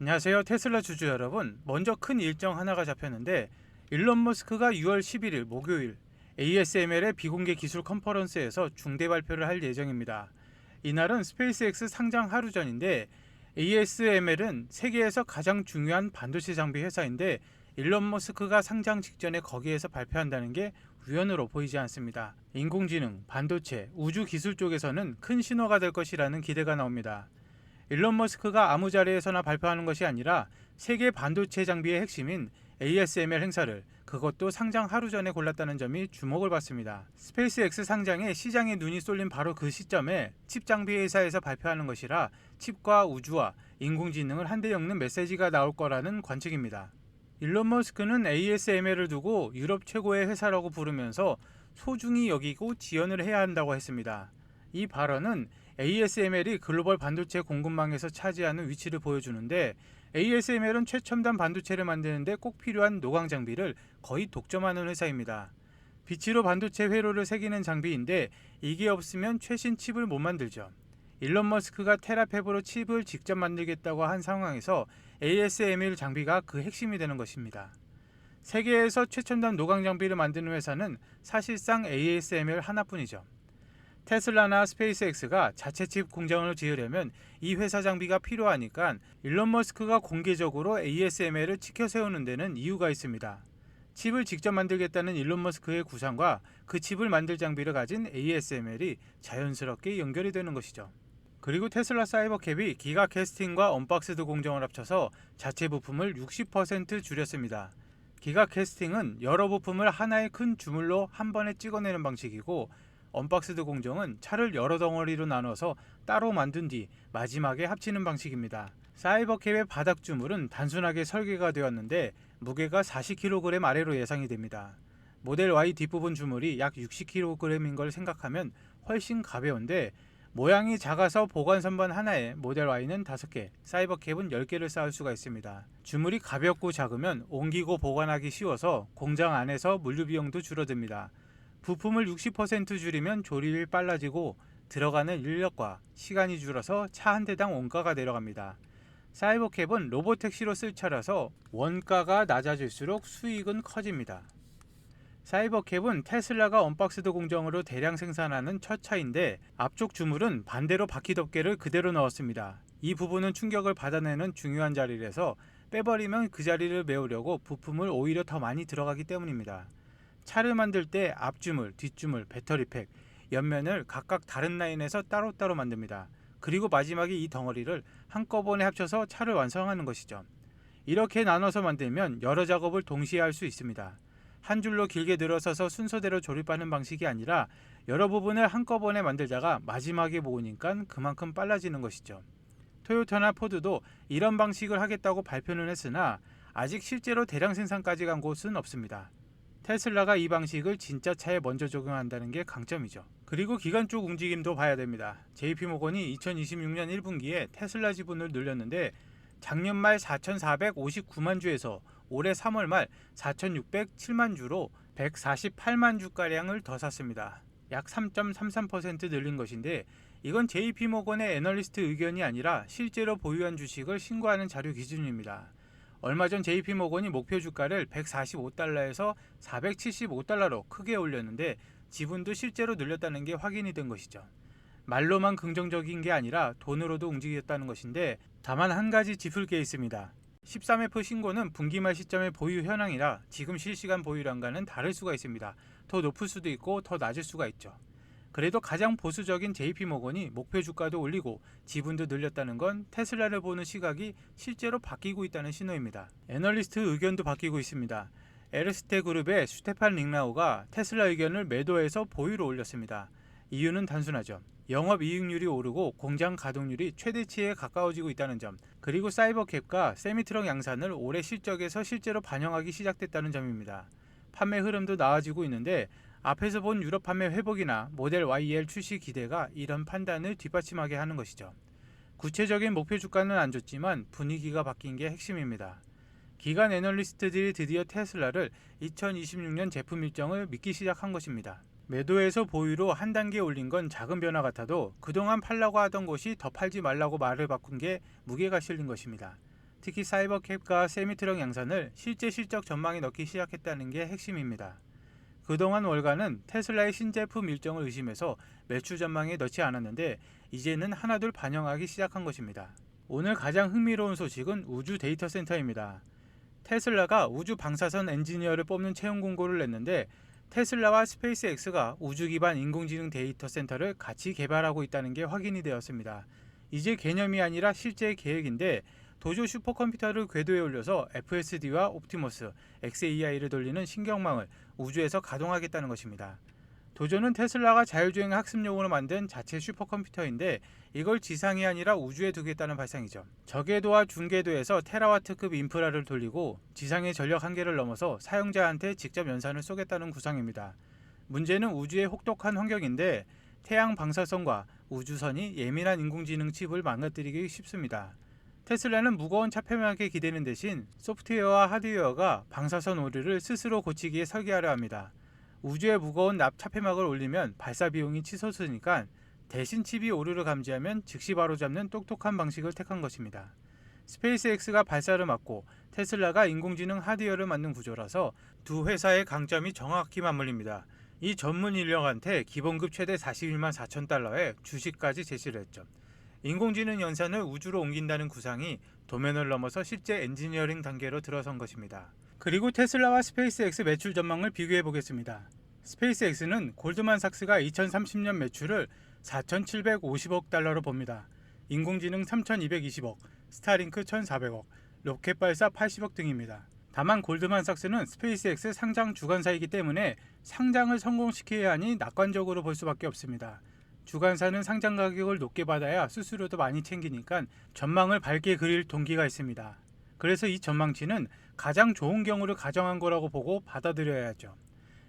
안녕하세요, 테슬라 주주 여러분. 먼저 큰 일정 하나가 잡혔는데 일론 머스크가 6월 11일 목요일 ASML의 비공개 기술 컨퍼런스에서 중대 발표를 할 예정입니다. 이날은 스페이스X 상장 하루 전인데 ASML은 세계에서 가장 중요한 반도체 장비 회사인데 일론 머스크가 상장 직전에 거기에서 발표한다는 게 우연으로 보이지 않습니다. 인공지능, 반도체, 우주 기술 쪽에서는 큰 신호가 될 것이라는 기대가 나옵니다. 일론 머스크가 아무 자리에서나 발표하는 것이 아니라 세계 반도체 장비의 핵심인 ASML 행사를 그것도 상장 하루 전에 골랐다는 점이 주목을 받습니다. 스페이스X 상장에 시장의 눈이 쏠린 바로 그 시점에 칩 장비 회사에서 발표하는 것이라 칩과 우주와 인공지능을 한데 엮는 메시지가 나올 거라는 관측입니다. 일론 머스크는 ASML을 두고 유럽 최고의 회사라고 부르면서 소중히 여기고 지원을 해야 한다고 했습니다. 이 발언은 ASML이 글로벌 반도체 공급망에서 차지하는 위치를 보여주는데 ASML은 최첨단 반도체를 만드는데 꼭 필요한 노광 장비를 거의 독점하는 회사입니다. 빛으로 반도체 회로를 새기는 장비인데 이게 없으면 최신 칩을 못 만들죠. 일론 머스크가 테라팹으로 칩을 직접 만들겠다고 한 상황에서 ASML 장비가 그 핵심이 되는 것입니다. 세계에서 최첨단 노광 장비를 만드는 회사는 사실상 ASML 하나뿐이죠. 테슬라나 스페이스X가 자체 칩 공장을 지으려면 이 회사 장비가 필요하니까 일론 머스크가 공개적으로 ASML을 치켜 세우는 데는 이유가 있습니다. 칩을 직접 만들겠다는 일론 머스크의 구상과 그 칩을 만들 장비를 가진 ASML이 자연스럽게 연결이 되는 것이죠. 그리고 테슬라 사이버캡이 기가 캐스팅과 언박스드 공정을 합쳐서 자체 부품을 60% 줄였습니다. 기가 캐스팅은 여러 부품을 하나의 큰 주물로 한 번에 찍어내는 방식이고 언박스드 공정은 차를 여러 덩어리로 나눠서 따로 만든 뒤 마지막에 합치는 방식입니다. 사이버캡의 바닥 주물은 단순하게 설계가 되었는데 무게가 40kg 아래로 예상이 됩니다. 모델 Y 뒷부분 주물이 약 60kg인 걸 생각하면 훨씬 가벼운데 모양이 작아서 보관 선반 하나에 모델 Y는 5개, 사이버캡은 10개를 쌓을 수가 있습니다. 주물이 가볍고 작으면 옮기고 보관하기 쉬워서 공장 안에서 물류 비용도 줄어듭니다. 부품을 60% 줄이면 조립이 빨라지고 들어가는 인력과 시간이 줄어서 차 한 대당 원가가 내려갑니다. 사이버캡은 로보택시로 쓸 차라서 원가가 낮아질수록 수익은 커집니다. 사이버캡은 테슬라가 언박스드 공정으로 대량 생산하는 첫 차인데 앞쪽 주물은 반대로 바퀴 덮개를 그대로 넣었습니다. 이 부분은 충격을 받아내는 중요한 자리라서 빼버리면 그 자리를 메우려고 부품을 오히려 더 많이 들어가기 때문입니다. 차를 만들 때 앞주물, 뒷주물, 배터리팩, 옆면을 각각 다른 라인에서 따로따로 만듭니다. 그리고 마지막에 이 덩어리를 한꺼번에 합쳐서 차를 완성하는 것이죠. 이렇게 나눠서 만들면 여러 작업을 동시에 할 수 있습니다. 한 줄로 길게 늘어서서 순서대로 조립하는 방식이 아니라 여러 부분을 한꺼번에 만들다가 마지막에 모으니까 그만큼 빨라지는 것이죠. 토요타나 포드도 이런 방식을 하겠다고 발표는 했으나 아직 실제로 대량 생산까지 간 곳은 없습니다. 테슬라가 이 방식을 진짜 차에 먼저 적용한다는 게 강점이죠. 그리고 기관 쪽 움직임도 봐야 됩니다. JP모건이 2026년 1분기에 테슬라 지분을 늘렸는데 작년 말 4,459만 주에서 올해 3월 말 4,607만 주로 148만 주가량을 더 샀습니다. 약 3.33% 늘린 것인데 이건 JP모건의 애널리스트 의견이 아니라 실제로 보유한 주식을 신고하는 자료 기준입니다. 얼마 전 JP모건이 목표 주가를 145달러에서 475달러로 크게 올렸는데 지분도 실제로 늘렸다는 게 확인이 된 것이죠. 말로만 긍정적인 게 아니라 돈으로도 움직였다는 것인데 다만 한 가지 짚을 게 있습니다. 13F 신고는 분기 말 시점의 보유 현황이라 지금 실시간 보유량과는 다를 수가 있습니다. 더 높을 수도 있고 더 낮을 수가 있죠. 그래도 가장 보수적인 JP모건이 목표 주가도 올리고 지분도 늘렸다는 건 테슬라를 보는 시각이 실제로 바뀌고 있다는 신호입니다. 애널리스트 의견도 바뀌고 있습니다. 에르스테 그룹의 슈테판 링라우가 테슬라 의견을 매도해서 보유로 올렸습니다. 이유는 단순하죠. 영업이익률이 오르고 공장 가동률이 최대치에 가까워지고 있다는 점, 그리고 사이버캡과 세미트럭 양산을 올해 실적에서 실제로 반영하기 시작됐다는 점입니다. 판매 흐름도 나아지고 있는데 앞에서 본 유럽 판매 회복이나 모델 YL 출시 기대가 이런 판단을 뒷받침하게 하는 것이죠. 구체적인 목표 주가는 안 좋지만 분위기가 바뀐 게 핵심입니다. 기관 애널리스트들이 드디어 테슬라를 2026년 제품 일정을 믿기 시작한 것입니다. 매도에서 보유로 한 단계 올린 건 작은 변화 같아도 그동안 팔라고 하던 곳이 더 팔지 말라고 말을 바꾼 게 무게가 실린 것입니다. 특히 사이버캡과 세미트럭 양산을 실제 실적 전망에 넣기 시작했다는 게 핵심입니다. 그동안 월가는 테슬라의 신제품 일정을 의심해서 매출 전망에 넣지 않았는데 이제는 하나둘 반영하기 시작한 것입니다. 오늘 가장 흥미로운 소식은 우주 데이터 센터입니다. 테슬라가 우주 방사선 엔지니어를 뽑는 채용 공고를 냈는데 테슬라와 스페이스X가 우주 기반 인공지능 데이터 센터를 같이 개발하고 있다는 게 확인이 되었습니다. 이제 개념이 아니라 실제 계획인데 도조 슈퍼컴퓨터를 궤도에 올려서 FSD와 옵티머스, XAI를 돌리는 신경망을 우주에서 가동하겠다는 것입니다. 도조는 테슬라가 자율주행 학습용으로 만든 자체 슈퍼컴퓨터인데 이걸 지상이 아니라 우주에 두겠다는 발상이죠. 저궤도와 중궤도에서 테라와트급 인프라를 돌리고 지상의 전력 한계를 넘어서 사용자한테 직접 연산을 쏘겠다는 구상입니다. 문제는 우주의 혹독한 환경인데 태양 방사선과 우주선이 예민한 인공지능 칩을 망가뜨리기 쉽습니다. 테슬라는 무거운 차폐막에 기대는 대신 소프트웨어와 하드웨어가 방사선 오류를 스스로 고치기에 설계하려 합니다. 우주에 무거운 납 차폐막을 올리면 발사 비용이 치솟으니까 대신 칩이 오류를 감지하면 즉시 바로잡는 똑똑한 방식을 택한 것입니다. 스페이스X가 발사를 맡고 테슬라가 인공지능 하드웨어를 만든 구조라서 두 회사의 강점이 정확히 맞물립니다. 이 전문 인력한테 기본급 최대 41만 4천 달러에 주식까지 제시를 했죠. 인공지능 연산을 우주로 옮긴다는 구상이 도면을 넘어서 실제 엔지니어링 단계로 들어선 것입니다. 그리고 테슬라와 스페이스X 매출 전망을 비교해 보겠습니다. 스페이스X는 골드만삭스가 2030년 매출을 4,750억 달러로 봅니다. 인공지능 3,220억, 스타링크 1,400억, 로켓 발사 80억 등입니다. 다만 골드만삭스는 스페이스X 상장 주관사이기 때문에 상장을 성공시켜야 하니 낙관적으로 볼 수밖에 없습니다. 주관사는 상장 가격을 높게 받아야 수수료도 많이 챙기니까 전망을 밝게 그릴 동기가 있습니다. 그래서 이 전망치는 가장 좋은 경우를 가정한 거라고 보고 받아들여야죠.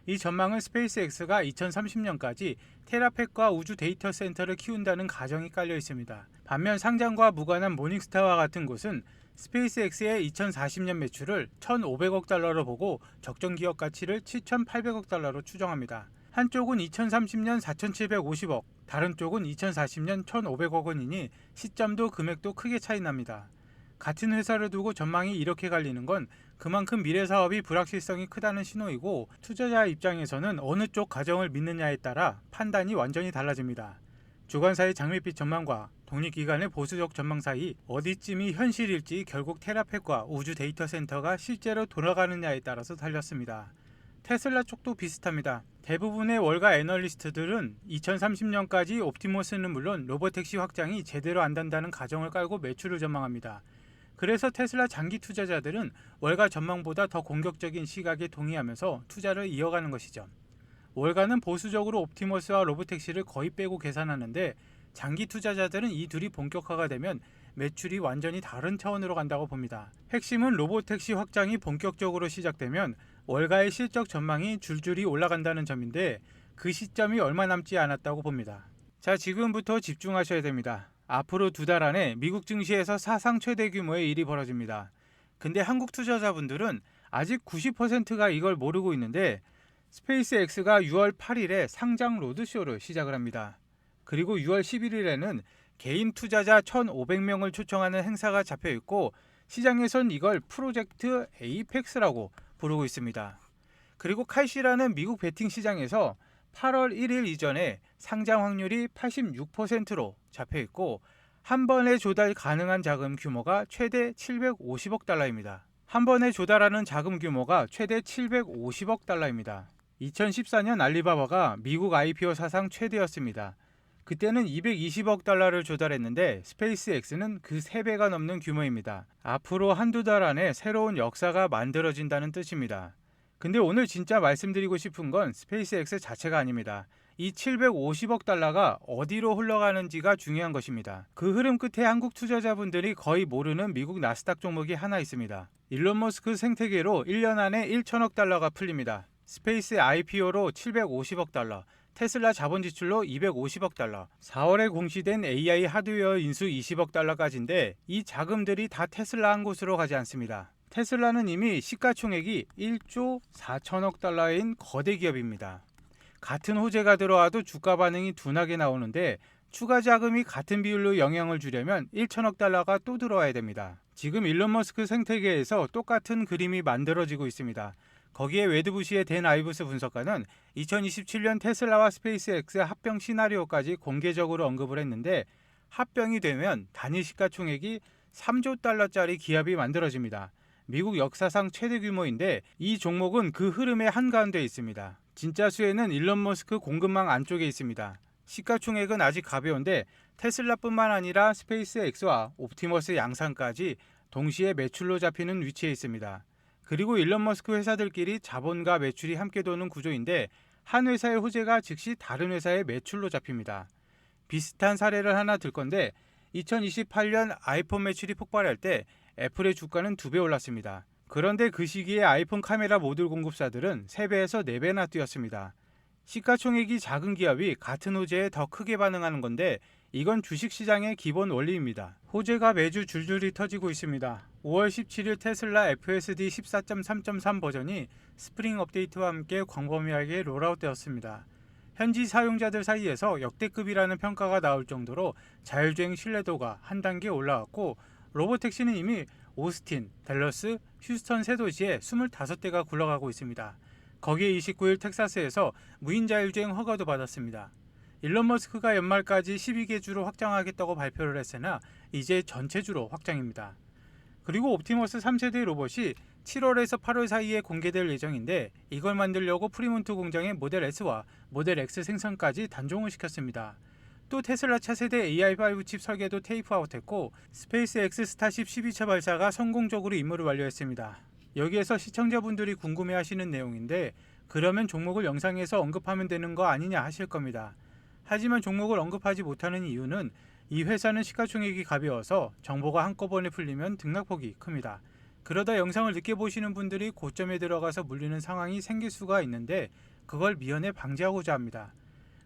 이 전망은 스페이스X가 2030년까지 테라팩과 우주 데이터 센터를 키운다는 가정이 깔려 있습니다. 반면 상장과 무관한 모닝스타와 같은 곳은 스페이스X의 2040년 매출을 1,500억 달러로 보고 적정 기업 가치를 7,800억 달러로 추정합니다. 한쪽은 2030년 4,750억, 다른 쪽은 2040년 1,500억 원이니 시점도 금액도 크게 차이 납니다. 같은 회사를 두고 전망이 이렇게 갈리는 건 그만큼 미래 사업이 불확실성이 크다는 신호이고 투자자 입장에서는 어느 쪽 가정을 믿느냐에 따라 판단이 완전히 달라집니다. 주관사의 장밋빛 전망과 독립기관의 보수적 전망 사이 어디쯤이 현실일지 결국 테라팩과 우주 데이터 센터가 실제로 돌아가느냐에 따라서 달렸습니다. 테슬라 쪽도 비슷합니다. 대부분의 월가 애널리스트들은 2030년까지 옵티머스는 물론 로보택시 확장이 제대로 안된다는 가정을 깔고 매출을 전망합니다. 그래서 테슬라 장기 투자자들은 월가 전망보다 더 공격적인 시각에 동의하면서 투자를 이어가는 것이죠. 월가는 보수적으로 옵티머스와 로보택시를 거의 빼고 계산하는데 장기 투자자들은 이 둘이 본격화가 되면 매출이 완전히 다른 차원으로 간다고 봅니다. 핵심은 로보택시 확장이 본격적으로 시작되면 월가의 실적 전망이 줄줄이 올라간다는 점인데 그 시점이 얼마 남지 않았다고 봅니다. 자, 지금부터 집중하셔야 됩니다. 앞으로 2달 안에 미국 증시에서 사상 최대 규모의 일이 벌어집니다. 근데 한국 투자자분들은 아직 90%가 이걸 모르고 있는데 스페이스X가 6월 8일에 상장 로드쇼를 시작을 합니다. 그리고 6월 11일에는 개인 투자자 1,500명을 초청하는 행사가 잡혀 있고 시장에선 이걸 프로젝트 에이펙스라고 부르고 있습니다. 그리고 칼시라는 미국 베팅 시장에서 8월 1일 이전에 상장 확률이 86%로 잡혀 있고 한 번에 조달 가능한 자금 규모가 최대 750억 달러입니다. 한 번에 조달하는 자금 규모가 최대 750억 달러입니다. 2014년 알리바바가 미국 IPO 사상 최대였습니다. 그때는 220억 달러를 조달했는데 스페이스X는 그 3배가 넘는 규모입니다. 앞으로 한두 달 안에 새로운 역사가 만들어진다는 뜻입니다. 근데 오늘 진짜 말씀드리고 싶은 건 스페이스X 자체가 아닙니다. 이 750억 달러가 어디로 흘러가는지가 중요한 것입니다. 그 흐름 끝에 한국 투자자분들이 거의 모르는 미국 나스닥 종목이 하나 있습니다. 일론 머스크 생태계로 1년 안에 1천억 달러가 풀립니다. 스페이스 IPO로 750억 달러, 테슬라 자본 지출로 250억 달러, 4월에 공시된 AI 하드웨어 인수 20억 달러까지인데 이 자금들이 다 테슬라 한 곳으로 가지 않습니다. 테슬라는 이미 시가총액이 1조 4천억 달러인 거대 기업입니다. 같은 호재가 들어와도 주가 반응이 둔하게 나오는데 추가 자금이 같은 비율로 영향을 주려면 1천억 달러가 또 들어와야 됩니다. 지금 일론 머스크 생태계에서 똑같은 그림이 만들어지고 있습니다. 거기에 웨드부시의 댄 아이브스 분석가는 2027년 테슬라와 스페이스X의 합병 시나리오까지 공개적으로 언급을 했는데, 합병이 되면 단일 시가총액이 3조 달러짜리 기업이 만들어집니다. 미국 역사상 최대 규모인데 이 종목은 그 흐름의 한가운데 있습니다. 진짜 수혜는 일론 머스크 공급망 안쪽에 있습니다. 시가총액은 아직 가벼운데 테슬라뿐만 아니라 스페이스X와 옵티머스 양산까지 동시에 매출로 잡히는 위치에 있습니다. 그리고 일론 머스크 회사들끼리 자본과 매출이 함께 도는 구조인데 한 회사의 호재가 즉시 다른 회사의 매출로 잡힙니다. 비슷한 사례를 하나 들 건데 2028년 아이폰 매출이 폭발할 때 애플의 주가는 2배 올랐습니다. 그런데 그 시기에 아이폰 카메라 모듈 공급사들은 3배에서 4배나 뛰었습니다. 시가총액이 작은 기업이 같은 호재에 더 크게 반응하는 건데 이건 주식시장의 기본 원리입니다. 호재가 매주 줄줄이 터지고 있습니다. 5월 17일 테슬라 FSD 14.3.3 버전이 스프링 업데이트와 함께 광범위하게 롤아웃되었습니다. 현지 사용자들 사이에서 역대급이라는 평가가 나올 정도로 자율주행 신뢰도가 한 단계 올라왔고, 로보택시는 이미 오스틴, 댈러스, 휴스턴 세 도시에 25대가 굴러가고 있습니다. 거기에 29일 텍사스에서 무인 자율주행 허가도 받았습니다. 일론 머스크가 연말까지 12개 주로 확장하겠다고 발표를 했으나 이제 전체 주로 확장입니다. 그리고 옵티머스 3세대 로봇이 7월에서 8월 사이에 공개될 예정인데 이걸 만들려고 프리몬트 공장의 모델 S와 모델 X 생산까지 단종을 시켰습니다. 또 테슬라 차세대 AI5 칩 설계도 테이프아웃했고 스페이스X 스타쉽 12차 발사가 성공적으로 임무를 완료했습니다. 여기에서 시청자분들이 궁금해하시는 내용인데 그러면 종목을 영상에서 언급하면 되는 거 아니냐 하실 겁니다. 하지만 종목을 언급하지 못하는 이유는 이 회사는 시가총액이 가벼워서 정보가 한꺼번에 풀리면 등락폭이 큽니다. 그러다 영상을 늦게 보시는 분들이 고점에 들어가서 물리는 상황이 생길 수가 있는데 그걸 미연에 방지하고자 합니다.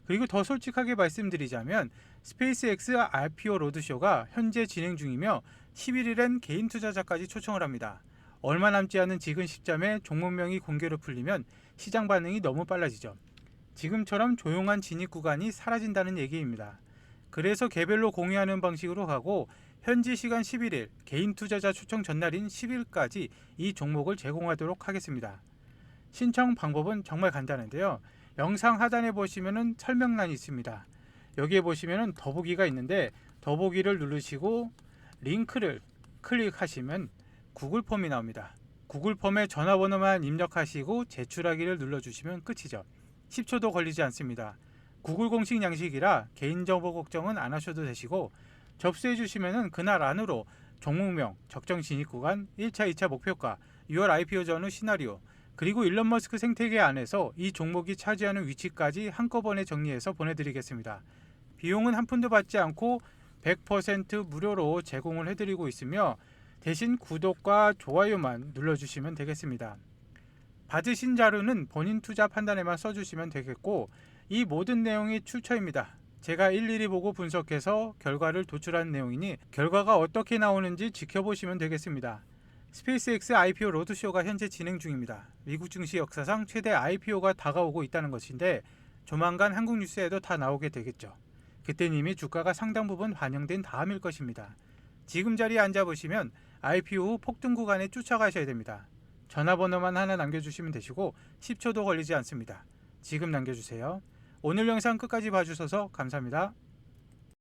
그리고 더 솔직하게 말씀드리자면 스페이스X IPO 로드쇼가 현재 진행 중이며 11일엔 개인 투자자까지 초청을 합니다. 얼마 남지 않은 지금 시점에 종목명이 공개로 풀리면 시장 반응이 너무 빨라지죠. 지금처럼 조용한 진입 구간이 사라진다는 얘기입니다. 그래서 개별로 공유하는 방식으로 가고 현지 시간 11일 개인 투자자 초청 전날인 10일까지 이 종목을 제공하도록 하겠습니다. 신청 방법은 정말 간단한데요. 영상 하단에 보시면은 설명란이 있습니다. 여기에 보시면은 더보기가 있는데 더보기를 누르시고 링크를 클릭하시면 구글 폼이 나옵니다. 구글 폼에 전화번호만 입력하시고 제출하기를 눌러주시면 끝이죠. 10초도 걸리지 않습니다. 구글 공식 양식이라 개인정보 걱정은 안 하셔도 되시고 접수해 주시면은 그날 안으로 종목명, 적정 진입구간, 1차, 2차 목표가, 6월 IPO 전후 시나리오, 그리고 일론 머스크 생태계 안에서 이 종목이 차지하는 위치까지 한꺼번에 정리해서 보내드리겠습니다. 비용은 한 푼도 받지 않고 100% 무료로 제공을 해드리고 있으며 대신 구독과 좋아요만 눌러주시면 되겠습니다. 받으신 자료는 본인 투자 판단에만 써주시면 되겠고 이 모든 내용이 출처입니다. 제가 일일이 보고 분석해서 결과를 도출한 내용이니 결과가 어떻게 나오는지 지켜보시면 되겠습니다. 스페이스X IPO 로드쇼가 현재 진행 중입니다. 미국 증시 역사상 최대 IPO가 다가오고 있다는 것인데 조만간 한국 뉴스에도 다 나오게 되겠죠. 그땐 이미 주가가 상당 부분 반영된 다음일 것입니다. 지금 자리에 앉아보시면 IPO 후 폭등 구간에 쫓아가셔야 됩니다. 전화번호만 하나 남겨주시면 되시고 10초도 걸리지 않습니다. 지금 남겨주세요. 오늘 영상 끝까지 봐주셔서 감사합니다.